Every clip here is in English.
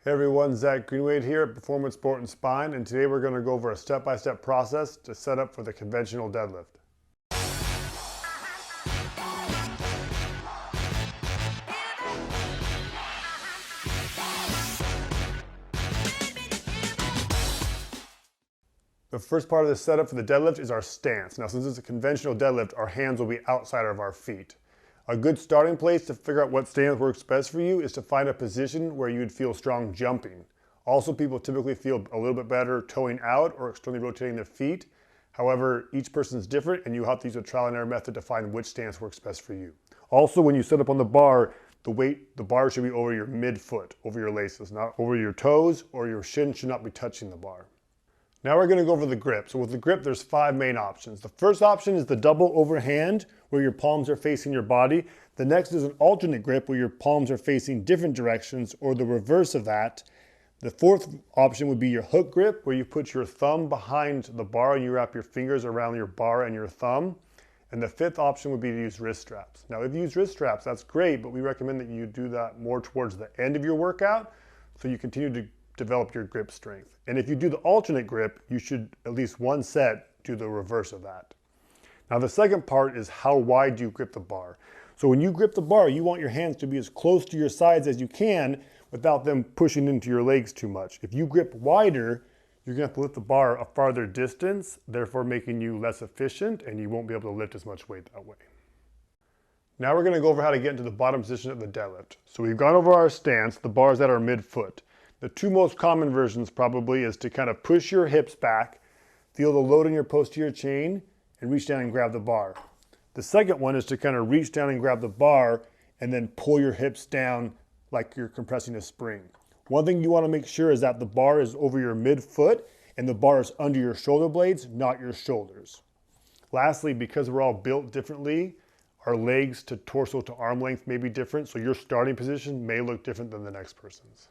Hey everyone, Zach Greenwade here at Performance Sport and Spine, and today we're going to go over a step-by-step process to set up for the conventional deadlift. The first part of the setup for the deadlift is our stance. Now, since it's a conventional deadlift, our hands will be outside of our feet. A good starting place to figure out what stance works best for you is to find a position where you'd feel strong jumping. Also, people typically feel a little bit better toeing out or externally rotating their feet. However, each person's different and you have to use a trial and error method to find which stance works best for you. Also, when you sit up on the bar, the bar should be over your midfoot, over your laces, not over your toes, or your shin should not be touching the bar. Now we're going to go over the grip. So with the grip, there's 5 main options. The first option is the double overhand, where your palms are facing your body. The next is an alternate grip, where your palms are facing different directions, or the reverse of that. The fourth option would be your hook grip, where you put your thumb behind the bar and you wrap your fingers around your bar and your thumb. And the fifth option would be to use wrist straps. Now, if you use wrist straps, that's great, but we recommend that you do that more towards the end of your workout, so you continue to develop your grip strength. And if you do the alternate grip, you should at least one set do the reverse of that. Now the second part is how wide you grip the bar. So when you grip the bar, you want your hands to be as close to your sides as you can without them pushing into your legs too much. If you grip wider, you're gonna have to lift the bar a farther distance, therefore making you less efficient and you won't be able to lift as much weight that way. Now we're gonna go over how to get into the bottom position of the deadlift. So we've gone over our stance, the bar's at our midfoot. The 2 most common versions probably is to kind of push your hips back, feel the load in your posterior chain, and reach down and grab the bar. The second one is to kind of reach down and grab the bar and then pull your hips down like you're compressing a spring. One thing you want to make sure is that the bar is over your midfoot and the bar is under your shoulder blades, not your shoulders. Lastly, because we're all built differently, our legs to torso to arm length may be different, so your starting position may look different than the next person's.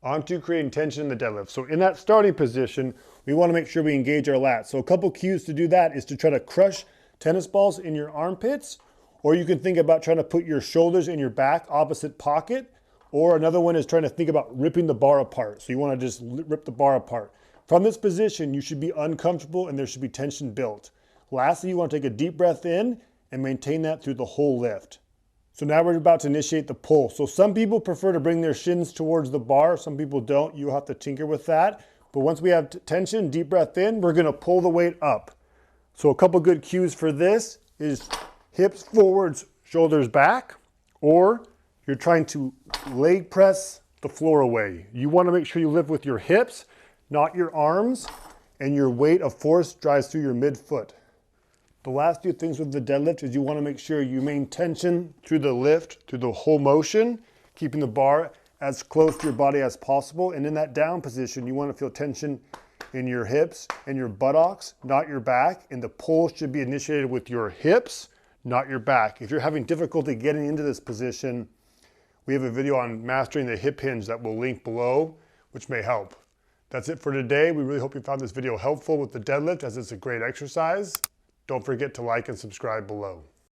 On to creating tension in the deadlift. So in that starting position, we want to make sure we engage our lats. So a couple cues to do that is to try to crush tennis balls in your armpits, or you can think about trying to put your shoulders in your back opposite pocket, or another one is trying to think about ripping the bar apart. So you want to just rip the bar apart. From this position, you should be uncomfortable and there should be tension built. Lastly, you want to take a deep breath in and maintain that through the whole lift. So now we're about to initiate the pull. So some people prefer to bring their shins towards the bar. Some people don't. You have to tinker with that. But once we have tension, deep breath in, we're going to pull the weight up. So a couple good cues for this is hips forwards, shoulders back, or you're trying to leg press the floor away. You want to make sure you lift with your hips, not your arms, and your weight of force drives through your midfoot. The last 2 things with the deadlift is you want to make sure you maintain tension through the lift, through the whole motion, keeping the bar as close to your body as possible. And in that down position, you want to feel tension in your hips and your buttocks, not your back. And the pull should be initiated with your hips, not your back. If you're having difficulty getting into this position, we have a video on mastering the hip hinge that we'll link below, which may help. That's it for today. We really hope you found this video helpful with the deadlift, as it's a great exercise. Don't forget to like and subscribe below.